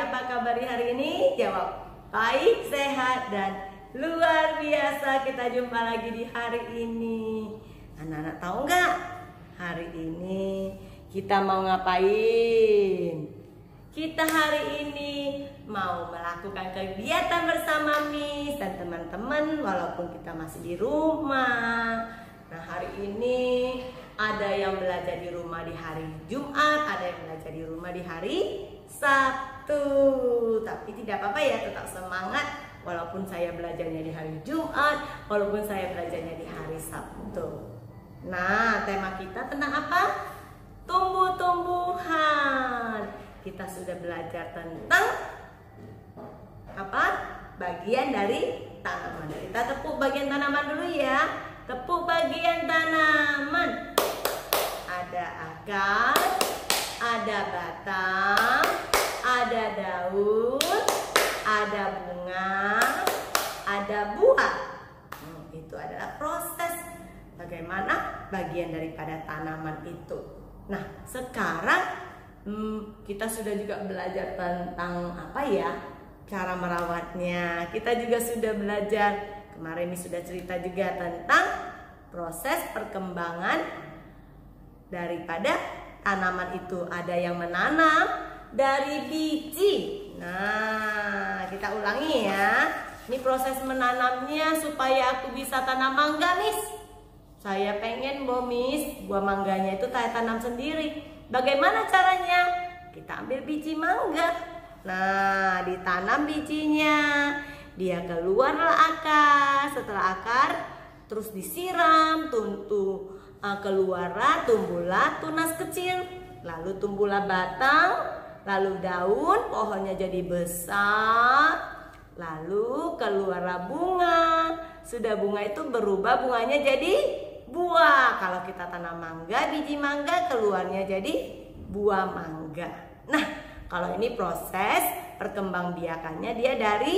apa kabar hari ini? Jawab, baik, sehat, dan luar biasa. Kita jumpa lagi di hari ini. Anak-anak tahu nggak? Hari ini kita mau ngapain? Kita hari ini mau melakukan kegiatan bersama Miss dan teman-teman walaupun kita masih di rumah. Nah, hari ini ada yang belajar di rumah di hari Jumat, ada yang belajar di rumah di hari Sabtu. Tapi tidak apa-apa ya, tetap semangat walaupun saya belajarnya di hari Jumat, walaupun saya belajarnya di hari Sabtu. Nah, tema kita tentang apa? Tumbuh-tumbuhan. Kita sudah belajar tentang apa? Bagian dari tanaman. Kita tepuk bagian tanaman dulu ya. Tepuk bagian tanaman. Ada akar, ada batang, ada daun, ada bunga, ada buah. Itu adalah proses bagaimana bagian daripada tanaman itu. Nah, sekarang kita sudah juga belajar tentang apa ya, cara merawatnya. Kita juga sudah belajar, kemarin ini sudah cerita juga tentang proses perkembangan daripada tanaman itu. Ada yang menanam dari biji. Nah, kita ulangi ya. Ini proses menanamnya supaya aku bisa tanam mangga, Miss. Saya pengen Miss, buah mangganya itu saya tanam sendiri. Bagaimana caranya? Kita ambil biji mangga. Nah, ditanam bijinya. Dia keluarlah akar. Setelah akar, terus disiram, keluarlah, tumbuhlah tunas kecil. Lalu tumbuhlah batang, lalu daun, pohonnya jadi besar. Lalu keluarlah bunga. Sudah bunga itu berubah, bunganya jadi buah. Kalau kita tanam mangga, biji mangga keluarnya jadi buah mangga. Nah, kalau ini proses perkembangbiakannya dia dari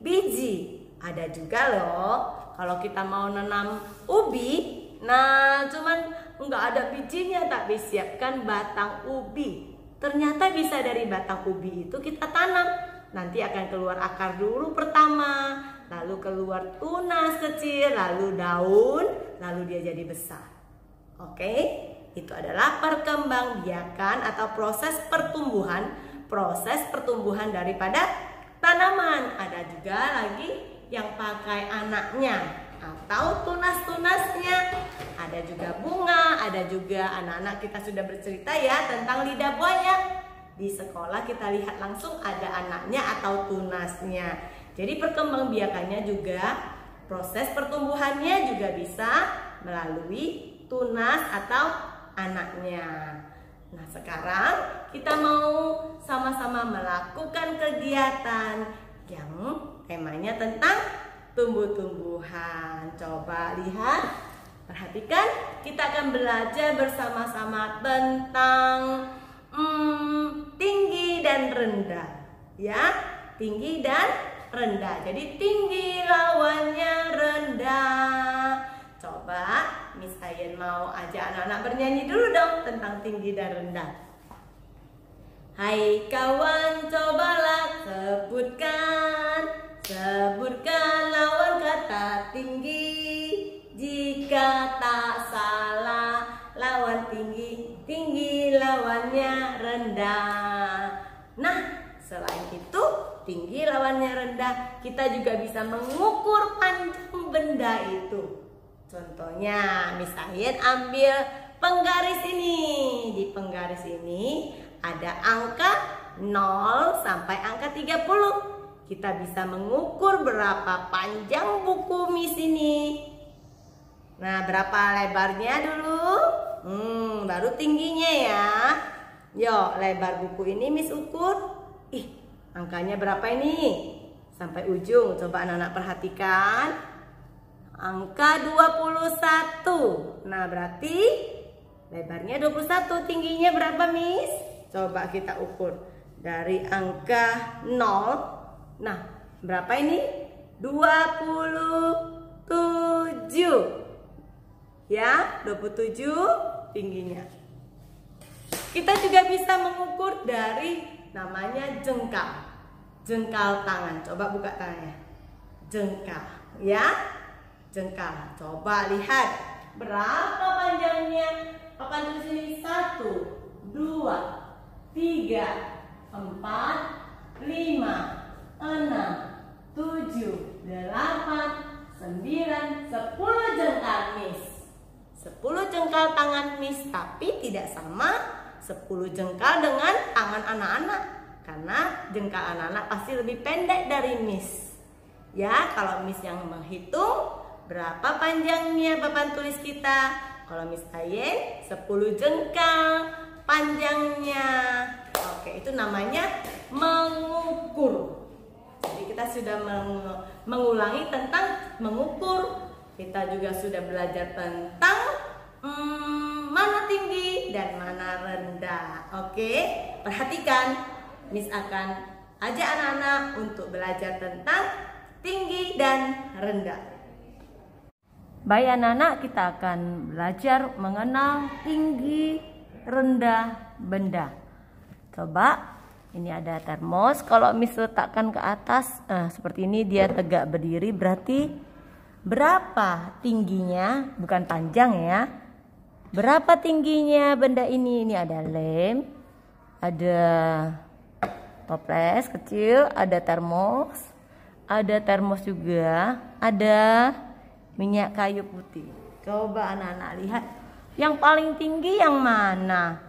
biji. Ada juga loh, kalau kita mau nanam ubi, nah cuman nggak ada bijinya, tapi siapkan batang ubi. Ternyata bisa dari batang ubi itu kita tanam. Nanti akan keluar akar dulu pertama, lalu keluar tunas kecil, lalu daun, lalu dia jadi besar. Oke, itu adalah perkembangbiakan atau proses pertumbuhan daripada tanaman. Ada juga lagi yang pakai anaknya atau tunas-tunasnya. Ada juga bunga, ada juga anak-anak kita sudah bercerita ya tentang lidah buaya. Di sekolah kita lihat langsung ada anaknya atau tunasnya. Jadi perkembangbiakannya juga, proses pertumbuhannya juga bisa melalui tunas atau anaknya. Nah, sekarang kita mau sama-sama melakukan kegiatan yang temanya tentang tumbuh-tumbuhan. Coba lihat, perhatikan, kita akan belajar bersama-sama tentang tinggi dan rendah, ya, tinggi dan rendah. Jadi tinggi lawannya rendah. Coba Miss Ayen mau ajak anak-anak bernyanyi dulu dong tentang tinggi dan rendah. Hai kawan, cobalah sebutkan lawan kata tinggi. Jika tak salah, lawan tinggi, tinggi lawannya rendah. Nah, selain itu, tinggi lawannya rendah, kita juga bisa mengukur panjang benda itu. Contohnya, Miss Ayen ambil penggaris ini. Di penggaris ini ada angka 0 sampai angka 30. Kita bisa mengukur berapa panjang buku Miss ini. Nah, berapa lebarnya dulu? Baru tingginya ya. Yuk, lebar buku ini Miss ukur. Angkanya berapa ini? Sampai ujung. Coba anak-anak perhatikan. Angka 21. Nah, berarti lebarnya 21. Tingginya berapa, Miss? Coba kita ukur. Dari angka 0. Nah, berapa ini? 27. Ya, 27 tingginya. Kita juga bisa mengukur dari namanya jengkal. Jengkal tangan. Coba buka tangannya. Jengkal, ya. Jengkal. Coba lihat berapa panjangnya. Papan tulis ini 1, 2, 3, 4, 5, 6, 7, 8, 9, 10 jengkal Miss. 10 jengkal tangan Miss, tapi tidak sama 10 jengkal dengan tangan anak-anak. Karena jengkal anak-anak pasti lebih pendek dari Miss. Ya, kalau Miss yang menghitung berapa panjangnya papan tulis kita. Kalau Miss Ayen 10 jengkal panjangnya. Oke, itu namanya mengukur. Jadi kita sudah mengulangi tentang mengukur. Kita juga sudah belajar tentang mana tinggi dan mana rendah. Oke, perhatikan. Miss akan ajak anak-anak untuk belajar tentang tinggi dan rendah. Baik anak-anak, kita akan belajar mengenal tinggi, rendah benda. Coba, ini ada termos. Kalau Miss letakkan ke atas, seperti ini dia tegak berdiri. Berarti berapa tingginya? Bukan panjang ya. Berapa tingginya benda ini? Ini ada lem, ada toples kecil, ada termos juga, ada minyak kayu putih. Coba anak-anak lihat, yang paling tinggi yang mana?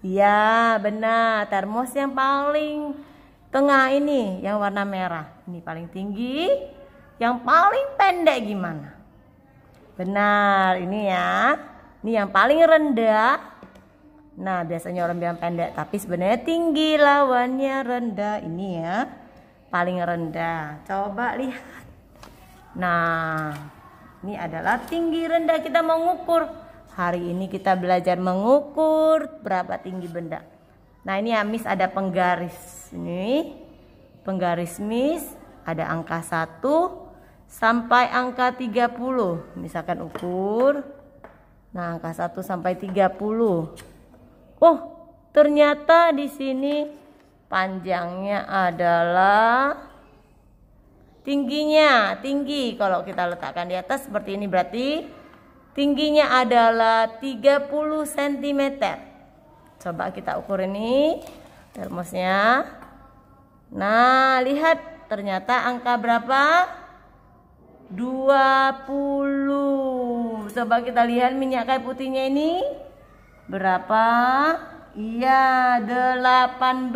Ya benar, termos yang paling tengah ini, yang warna merah. Ini paling tinggi. Yang paling pendek gimana? Benar, ini ya. Ini yang paling rendah. Nah, biasanya orang bilang pendek, tapi sebenarnya tinggi, lawannya rendah. Ini ya, paling rendah. Coba lihat. Nah, ini adalah tinggi rendah. Kita mau mengukur. Hari ini kita belajar mengukur berapa tinggi benda. Nah, ini ya Miss ada penggaris. Ini penggaris Miss ada angka 1 sampai angka 30. Misalkan ukur. Nah, angka 1 sampai 30. Oh, ternyata di sini panjangnya adalah tinggi. Kalau kita letakkan di atas seperti ini berarti tingginya adalah 30 cm. Coba kita ukur ini termosnya. Nah, lihat ternyata angka berapa? 20. Coba kita lihat minyak kayu putihnya ini. Berapa? Iya, 18.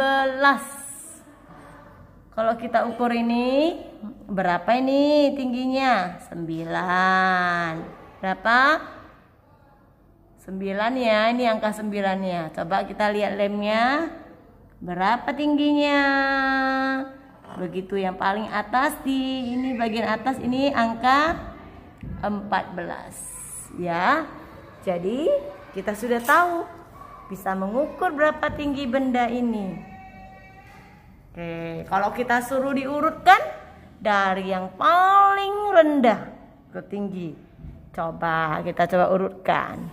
Kalau kita ukur ini, berapa ini tingginya? 9. Berapa? 9 ya, ini angka 9-nya. Coba kita lihat lemnya. Berapa tingginya? Begitu yang paling atas ini bagian atas ini angka 14. Ya. Jadi kita sudah tahu bisa mengukur berapa tinggi benda ini. Oke, kalau kita suruh diurutkan dari yang paling rendah ke tinggi. Coba kita urutkan.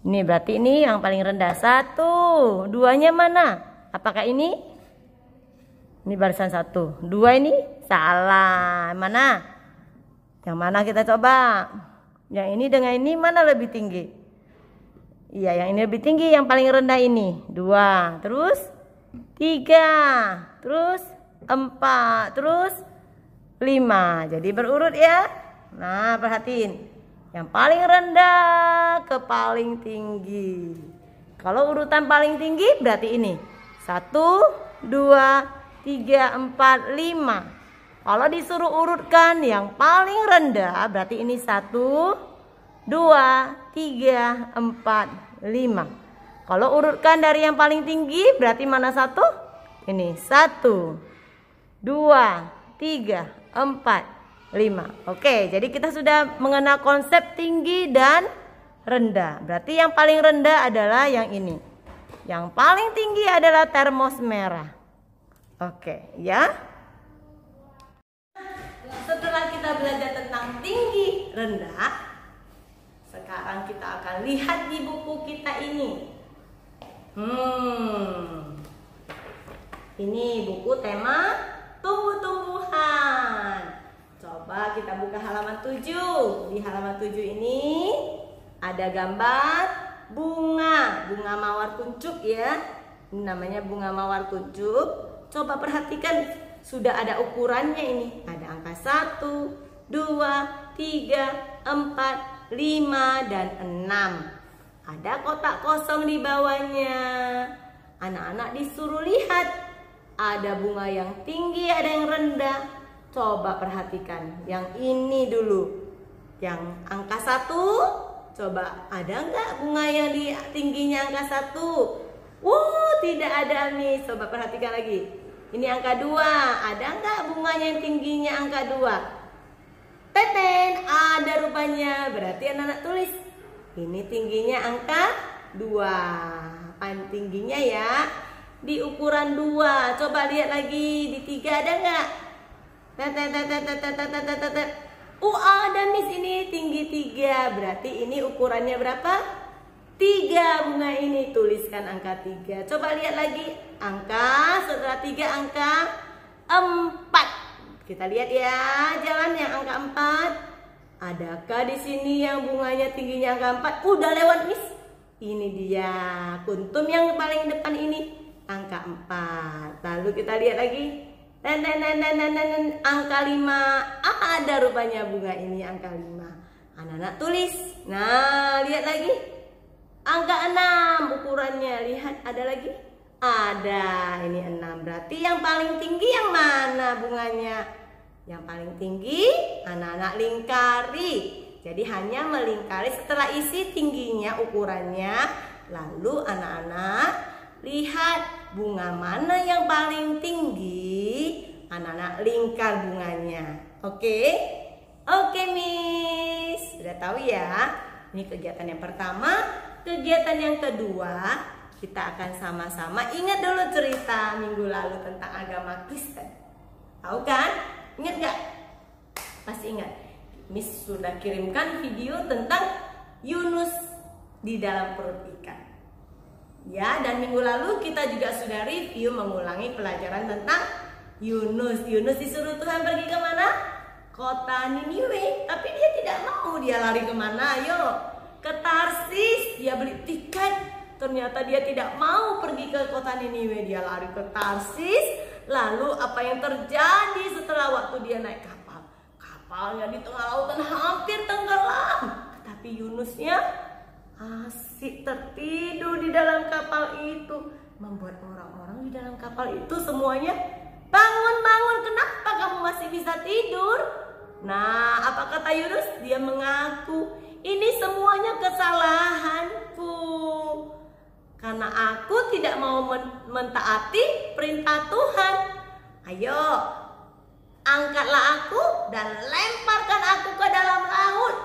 Ini berarti ini yang paling rendah 1. 2-nya mana? Apakah ini? Ini barisan 1. 2 ini salah. Mana? Yang mana kita coba? Yang ini dengan ini mana lebih tinggi? Iya, yang ini lebih tinggi, yang paling rendah ini 2, terus 3, terus 4, terus 5. Jadi berurut ya. Nah, perhatiin. Yang paling rendah ke paling tinggi. Kalau urutan paling tinggi berarti ini 1, 2, 3, 4, 5. Kalau disuruh urutkan yang paling rendah berarti ini 1, 2, 3, 4, 5. Kalau urutkan dari yang paling tinggi berarti mana 1? Ini 1, 2, 3, 4, 5. Oke, jadi kita sudah mengenal konsep tinggi dan rendah. Berarti yang paling rendah adalah yang ini. Yang paling tinggi adalah termos merah. Oke, ya. Setelah kita belajar tentang tinggi rendah, sekarang kita akan lihat di buku kita ini. Ini buku tema tumbuh-tumbuhan. Coba kita buka halaman 7. Di halaman 7 ini ada gambar bunga mawar kuncup ya. Ini namanya bunga mawar kuncup. Coba perhatikan, sudah ada ukurannya ini. Ada angka 1, 2, 3, 4, 5, dan 6. Ada kotak kosong di bawahnya. Anak-anak disuruh lihat. Ada bunga yang tinggi, ada yang rendah. Coba perhatikan. Yang ini dulu. Yang angka 1. Coba ada nggak bunga yang di tingginya angka 1? Tidak ada, Miss. Coba perhatikan lagi. Ini angka 2. Ada nggak bunganya yang tingginya angka 2? Teten, ada rupanya. Berarti anak-anak tulis. Ini tingginya angka 2. Tingginya ya di ukuran 2. Coba lihat lagi di 3 ada nggak? Ada, Miss, ini tinggi 3. Berarti ini ukurannya berapa? 3 bunga ini. Tuliskan angka 3. Coba lihat lagi angka setelah 3 angka 4. Kita lihat ya, jalan yang angka 4. Adakah di sini yang bunganya tingginya angka 4? Udah lewat, Miss. Ini dia kuntum yang paling depan ini. Angka 4. Lalu kita lihat lagi. Angka 5. Ada rupanya bunga ini angka 5. Anak-anak tulis. Nah, lihat lagi. Angka 6 ukurannya. Lihat, ada lagi? Ada. Ini 6. Berarti yang paling tinggi yang mana bunganya? Yang paling tinggi anak-anak lingkari. Jadi hanya melingkari setelah isi tingginya ukurannya. Lalu anak-anak lihat bunga mana yang paling tinggi, anak-anak lingkar bunganya. Oke, Miss. Sudah tahu ya. Ini kegiatan yang pertama. Kegiatan yang kedua, kita akan sama-sama ingat dulu cerita minggu lalu tentang agama Kristen. Tahu kan? Ingat nggak? Pasti ingat. Miss sudah kirimkan video tentang Yunus di dalam perut ikan. Ya, dan minggu lalu kita juga sudah review mengulangi pelajaran tentang Yunus. Yunus disuruh Tuhan pergi kemana? Kota Niniwe. Tapi dia tidak mau. Dia lari kemana? Ayo, ke Tarsis. Dia beli tiket. Ternyata dia tidak mau pergi ke kota Niniwe. Dia lari ke Tarsis. Lalu apa yang terjadi setelah waktu dia naik kapal? Kapalnya di tengah lautan hampir tenggelam. Tapi Yunusnya asik tertidur di dalam kapal itu. Membuat orang-orang di dalam kapal itu semuanya bangun. Kenapa kamu masih bisa tidur? Nah, apa kata Yunus? Dia mengaku, ini semuanya kesalahanku. Karena aku tidak mau mentaati perintah Tuhan. Ayo, angkatlah aku dan lemparkan aku ke dalam laut.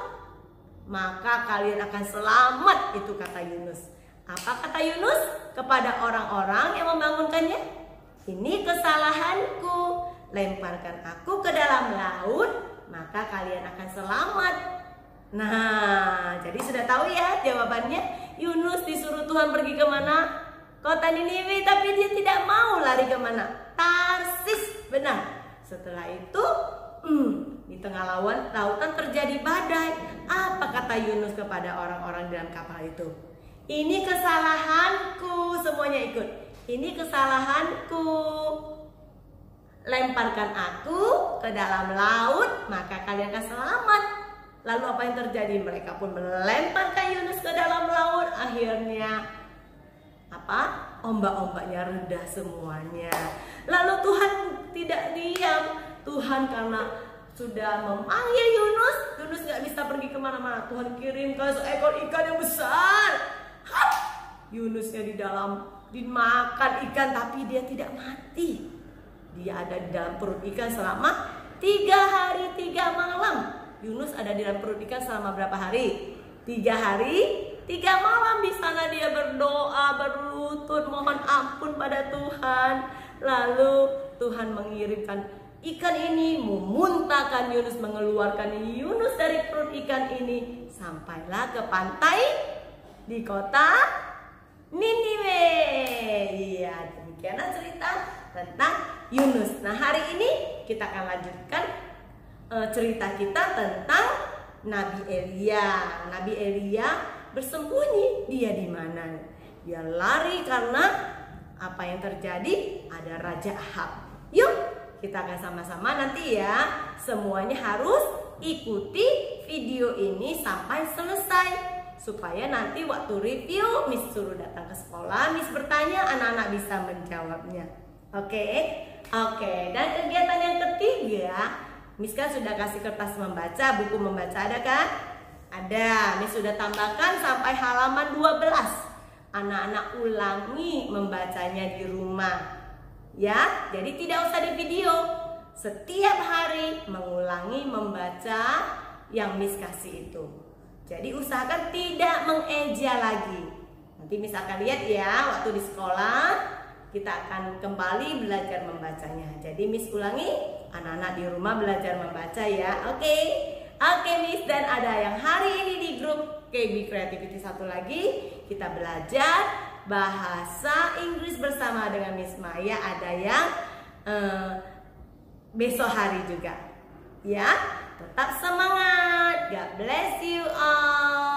Maka kalian akan selamat, itu kata Yunus. Apa kata Yunus kepada orang-orang yang membangunkannya? Ini kesalahanku. Lemparkan aku ke dalam laut, maka kalian akan selamat. Nah, jadi sudah tahu ya jawabannya. Yunus disuruh Tuhan pergi kemana? Kota Niniwe, tapi dia tidak mau. Lari kemana? Tarsis. Benar. Setelah itu di tengah lautan terjadi badai. Apa kata Yunus kepada orang-orang dalam kapal itu? Ini kesalahanku. Semuanya ikut. Ini kesalahanku. Lemparkan aku ke dalam laut, maka kalian akan selamat. Lalu apa yang terjadi? Mereka pun melemparkan Yunus ke dalam laut. Akhirnya apa? Ombak-ombaknya reda semuanya. Lalu Tuhan tidak diam. Tuhan karena sudah memanggil Yunus nggak bisa pergi kemana-mana. Tuhan kirimkan seekor ikan yang besar. Yunusnya dimakan ikan, tapi dia tidak mati. Dia ada di dalam perut ikan selama 3 hari 3 malam. Yunus ada di dalam perut ikan selama berapa hari? 3 hari 3 malam. Di sana dia berdoa, berlutut, mohon ampun pada Tuhan. Lalu Tuhan mengirimkan ikan ini memuntahkan Yunus, mengeluarkan Yunus dari perut ikan ini. Sampailah ke pantai di kota Niniwe. Iya, demikianlah cerita tentang Yunus. Nah, hari ini kita akan lanjutkan cerita kita tentang Nabi Elia. Nabi Elia bersembunyi, dia di mana? Dia lari karena apa yang terjadi? Ada Raja Ahab. Yuk, kita akan sama-sama nanti ya. Semuanya harus ikuti video ini sampai selesai, supaya nanti waktu review Miss suruh datang ke sekolah, Miss bertanya, anak-anak bisa menjawabnya. Oke. Dan kegiatan yang ketiga, Miss kan sudah kasih kertas membaca, buku membaca, ada kan? Ada. Miss sudah tambahkan sampai halaman 12. Anak-anak ulangi membacanya di rumah. Ya, jadi tidak usah di video. Setiap hari mengulangi membaca yang Miss kasih itu. Jadi usahakan tidak mengeja lagi. Nanti Miss akan lihat ya, waktu di sekolah kita akan kembali belajar membacanya. Jadi Miss ulangi, anak-anak di rumah belajar membaca ya. Oke Miss, dan ada yang hari ini di grup KB Creativity satu lagi, kita belajar bahasa Inggris bersama dengan Miss Maya. Ada yang besok hari juga. Ya, tetap semangat. God bless you all.